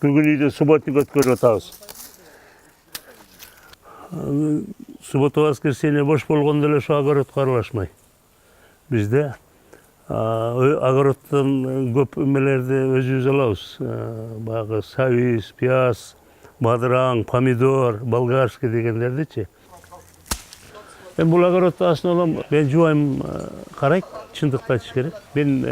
Bir gün үйде субботник өткөрүп атабыз. Суббота воскресенье бош болгондо эле ушу огородко аралашмай. Бизде огороддон көп эмелерди өзүбүз алабыз. Баягы сабиз, пияз, бадыраң, помидор, болгарский дегендердичи. Бул огородду основном мен жубайым карайт, чындыкты айтыш керек. Мен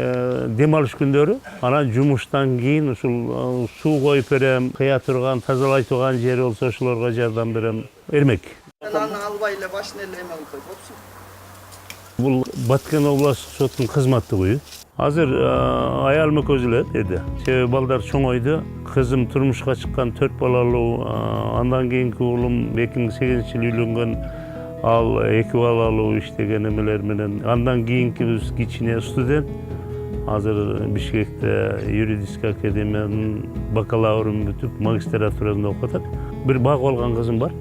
дем алыш күндөрү анан жумуштан кийин ушул суу коюп берем, кыя турган, тазалай турган жери болсо ошолорго жардам берем. Эрмек. Аны албай эле башын эле эме кылып койбопсуң. Бул Баткен областык соттун кызматтык үйү. Азыр аялым экөөбүз эле эди. Себеби балдар чоңойду. Кызым турмушка чыккан 4 балалуу, андан кийинки уулум 2008-жылы үйлөнгөн. Ал 2 балалуу иштеген эмелер менен. Андан кийинкибиз кичине студент. Азыр Бишкекте юридический академиянын бакалаврын бүтүп, магистратурасында окуп атат. Бир багып алган кызым бар.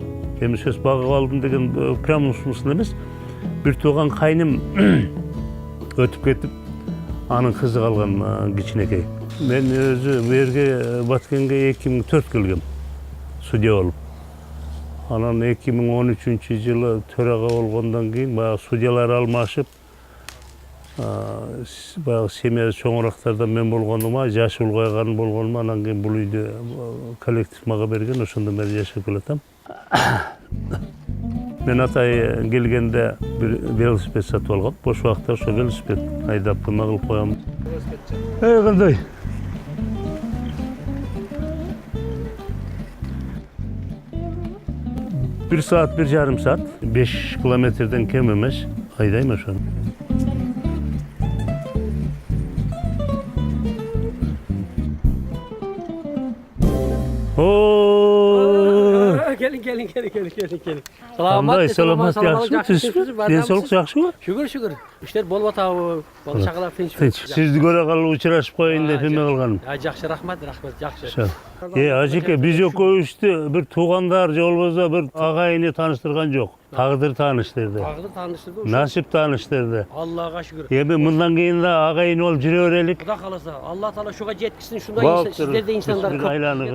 Эми сөз багып алдым деген прям смысл эмес. Bir tuğan kaynım ötüp ketip, anın kızı kalgan kiçinekey. Ben özü bu yerge Batkenge 2004 kelgem, sudya olup. Anan 2013 yılı töraga olgandan keyin bayağı sudyalar almaşıp, bayağı semiyada çoğuraktardan men bolgonuma, jaş ulgaygan bolgonuma, anan keyin bul uydu kollektif maga bergen, oşondan beri yaşap kelatam. Ben Atay gelgende bir velosiped satıp algam. Boş vaqtda şu velosiped aydap kılma kılıp koyam. Qanday? Bir saat, 1,5 saat, 5 kilometreden kem emes. Aydayım aşağı. Gelin. Selamat, yaxşı. Densoluk yaxşı mı? Şükür. İşler bol batağı, bol şakalar tinch. Sizni göre kalı uçuraşıp koyun dep eme kılganım. Жақсы, рахмат, жақсы. Ажеке, биз экөөбүздү bir тугандар же болбосо bir агайыны тааныштырган жок. Тагдыр тааныштырды. Насип тааныштырды. Аллага шүгүр. Эми мындан кийин да агайын болуп жүрө берелик. Кудай кааласа, Алла Таала шуга жеткизсин, шундай сиздерде инсандар көп. Айланып,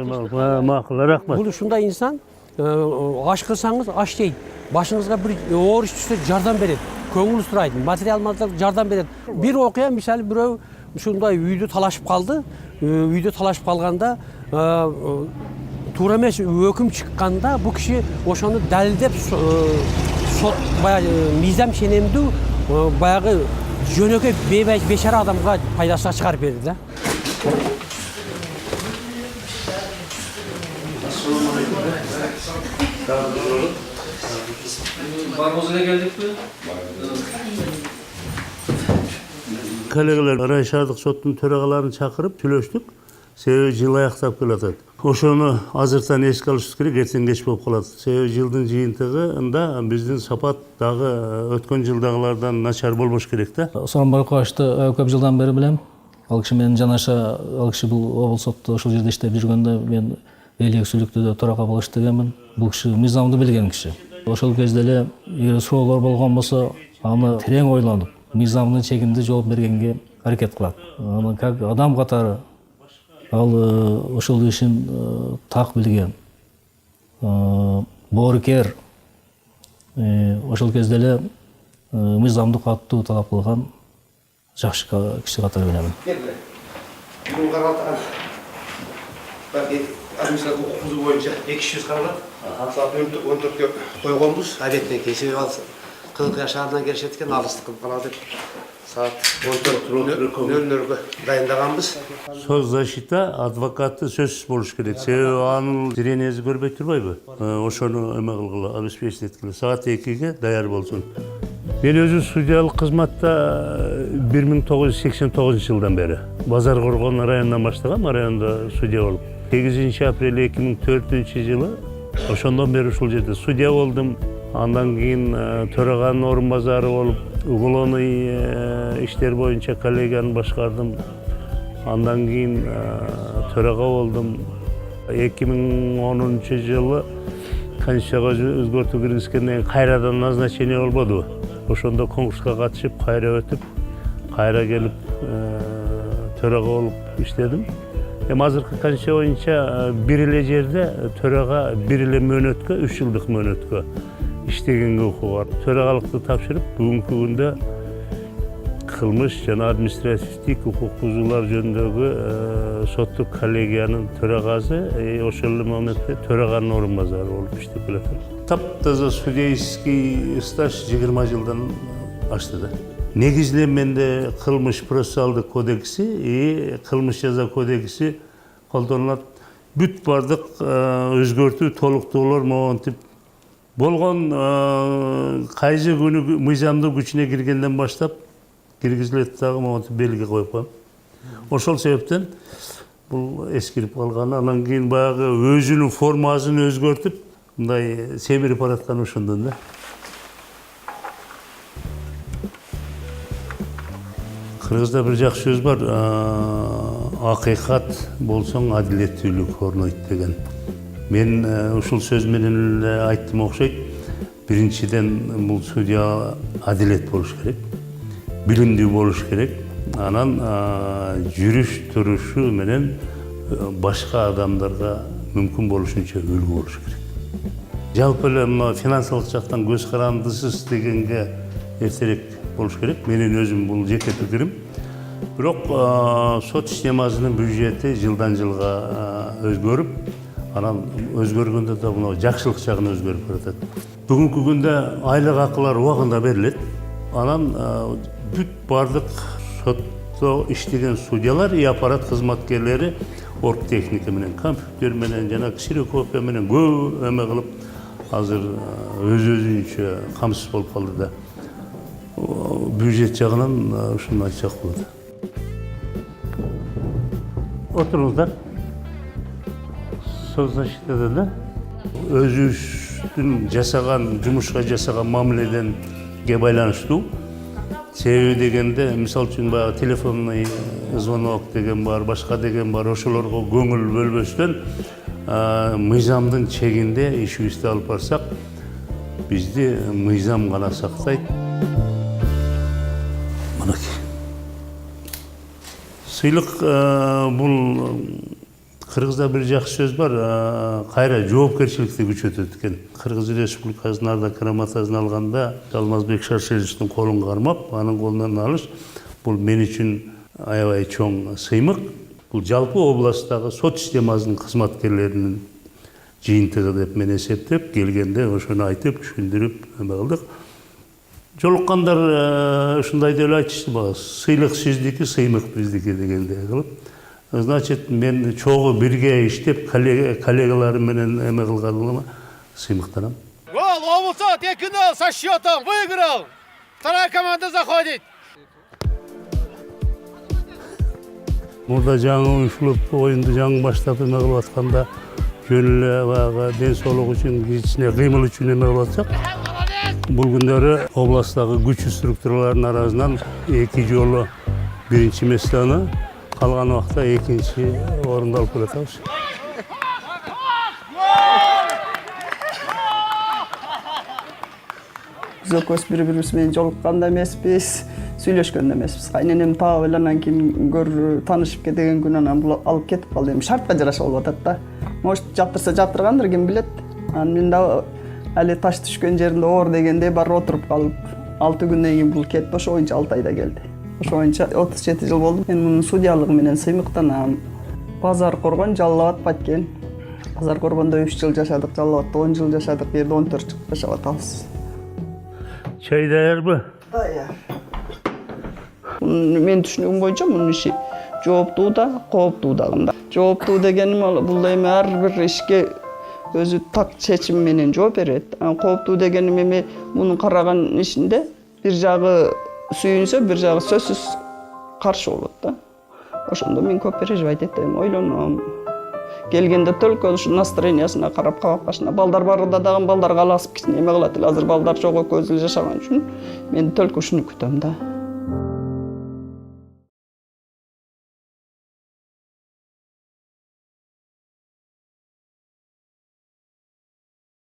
макул, рахмат. Бул ушундай инсан, аш кылсаңыз аш дейт. Башыңызга бир оор иш түшсө жардам берет. Көңүл сурайт, материал жардам берет. Бир окуя, мисалы бирөө ушундай үйдү талашып калды. Үйдө талашып калганда туура эмес өкүм чыкканда бул киши ошону далилдеп сот баягы мыйзам шенемдүү баягы жөнөкөй бейчара адамга пайдасына чыгарып берди да. Barbozaga geldikmi? Kollegalar Aray Şardık sottun töregalарын çakırıp tülöştük. Себеби жыл аяктап келатат. Ошону азыртан эске алышыбыз керек, эртең кеч болуп калат. Себеби жылдын жыйынтыгында биздин сапат дагы өткөн жылдагылардан начар болбош керек да. Сооронбай Кубашты көп жылдан бери билем. Ал киши менен жанаша, ал киши бул облус сотто ошол жерде иштеп жүргөндө мен элек сүлүктөдө төрага болуп иштегенмин. Бул киши мыйзамды билген киши. Ошол кезде эле эгер суроолор болгон болсо, аны терең ойлонуп, мыйзамдын чегинде жооп бергенге аракет кылат. Аны как адам катары ал ошол ишин так билген, боорукер, ошол кезде эле мыйзамды катуу талап кылган жакшы киши катары билемин. Бүгүн каралган административдик укук бузуу боюнча 200 каралат. Саат 14-кө койгонбуз. Адеттен кечирип алса, Кызылкая шаарынан келишет экен, алыстык кылып калат деп. Saat 14:00'ga dayındaganбыз. Соцзащита адвокаты сөзсүз болуш керек. Себеби анын зрениеси көрбөй турбайбы? Ошону эме кылгыла, обеспечить эткиле. Саат 2'ge даяр болсун. Мен өзүм судьялык кызматта 1989-жылдан бери Базар Коргон районунан баштагам, районда судья болуп. 8-апрель 2004-жылы ошондон бери ушул жерде судья болдум. Андан кийин төраганын орун базары болуп, уголовный иштер боюнча коллегияны башкардым. Андан кийин төрага болдум. 2010-жылы Конституцияга өзгөртүү киргизгенден кайрадан назначение болбоду. Ошондо конкурска катышып, кайра өтүп, кайра келип төраға болып іштедім. Азыркы канча боюнча бир эле жерде төрага бир эле мөөнөткө 3 жылдык мөөнөткө иштегенге укугу бар. Төрагалыкты тапшырып, бүгүнкү күндө кылмыш жана административдик укук бузуулар жөнүндөгү соттук коллегиянын төрагасы, ошол эле моментте төраганын орун базары болуп иштеп келатам. Таптаза судейский стаж 20 жылдан ашты да. Негизинен менде кылмыш процессуалдык кодекси, кылмыш жаза кодекси колдонулат. Бүт бардык өзгөртүү, толуктоолор монтип болгон кайсы күнү мыйзамдын күчүнө киргенден баштап киргизилет дагы монтип белги коюп коем. Ошол себептен бул эскирип калган, анан кийин баягы өзүнүн формасын өзгөртүп, мындай семирип бараткан ошондон да. Кыргызда бир жакшы сөз бар, акыйкат болсоң адилеттүүлүк орнойт деген. Мен ушул сөз менен эле айттым окшойт. Биринчиден бул судья адилет болуш керек, билимдүү болуш керек. Анан жүрүш турушу менен башка адамдарга мүмкүн болушунча үлгү болуш керек. Жалпы эле мына финансылык жактан көз карандысыз дегенге эртерээк болуш керек. Менин өзүм бул жеке пикирим. Бирок сот системасынын бюджети жылдан жылга өзгөрүп, анан өзгөргөндө да мына жакшылык жагына өзгөрүп баратат. Бүгүнкү күндө айлык акылар убагында берилет. Анан бүт бардык сотто иштеген судьялар и аппарат кызматкерлери оргтехника менен, компьютер менен жана ксерокопия менен көп эме кылып, азыр өзүнчө камсыз болуп калды да. Бюджет жагынан ушуну айтсак болот. Отуруңуздар. Соцзащитада да өзүбүздүн жасаган жумушка жасаган мамиледенге байланыштуу. Себеби дегенде, мисал үчүн баягы телефонный звонок деген бар, башка деген бар, ошолорго көңүл бөлбөстөн мыйзамдын чегинде ишибизди алып барсак, бизди мыйзам гана сактайт. Сыйлык бул Кыргызда бир жакшы сөз бар, кайра жоопкерчиликти күчөтөт экен. Кыргыз Республикасынын ардак грамотасын алганда Алмазбек Шаршеевичтин колун кармап, анын колунан алыш бул мен үчүн аябай чоң сыймык. Бул жалпы областтагы сот системасынын кызматкерлеринин жыйынтыгы деп мен эсептеп, келгенде ошону айтып, түшүндүрүп эме кылдык. Жолуккандар ушундай деп айтышты, сыйлык сиздики, сыймык биздики дегендей кылып. Значит, мен чогуу бирге иштеп, коллегаларым менен эме кылганыма сыймыктанам. Гол, облсот 2-0 со счетом выиграл. Вторая команда заходит. Мурда жаңы уюшулуп, оюнду жаңы баштап эме кылып атканда, жөн эле баягы ден соолук үчүн, кичине кыймыл үчүн эме кылып атсак, бул күндөрү областтагы күчтүү структуралардын арасынан 2 жолу биринчи местаны, калган убакта 2-нчи орунду алып келатабыз. Биз экөөбүз бири-бирибиз менен жолуккан да эмеспиз, сүйлөшкөн да эмеспиз. Кайненем таап эле анан кийин таанышып деген күнү анан бул алып кетип калды. Эми шартка жараша болуп атат да. Может, жаптырса жаптыргандыр, ким билет. Анан мен да али таш түшкөн жеринде оор дегендей бар отуруп калып, 6 күндөн кийин бул кетти, ошо боюнча 6 айда келди. Ошо боюнча 37 жыл болду. Мен мунун судьялыгы менен сыймыктанам. Базар Коргон, Жалал Абад, Баткен. Базар Коргондо 3 жыл жашадык, Жалал Абадта 10 жыл жашадык, жерде 14 жыл жашап атабыз. Чай даярбы? Даяр. Мен түшүнүгүм боюнча мунун иши жооптуу да, кооптуу дагы. Жооптуу дегеним бул эми ар бир ишке өзү так чечим менен жооп берет. Кооптуу дегеним эми мунун караган ишинде бир жагы сүйүнсө, бир жагы сөзсүз каршы болот да. Ошондо мен көп переживать этем, ойлоном. Келгенде только ушу настроениясына карап кабак башына. Балдар барда дагы балдарга аласып кичине эме кылат эле. Азыр балдар жок, экөөбүз эле жашаган үчүн мен только ушуну күтөм да.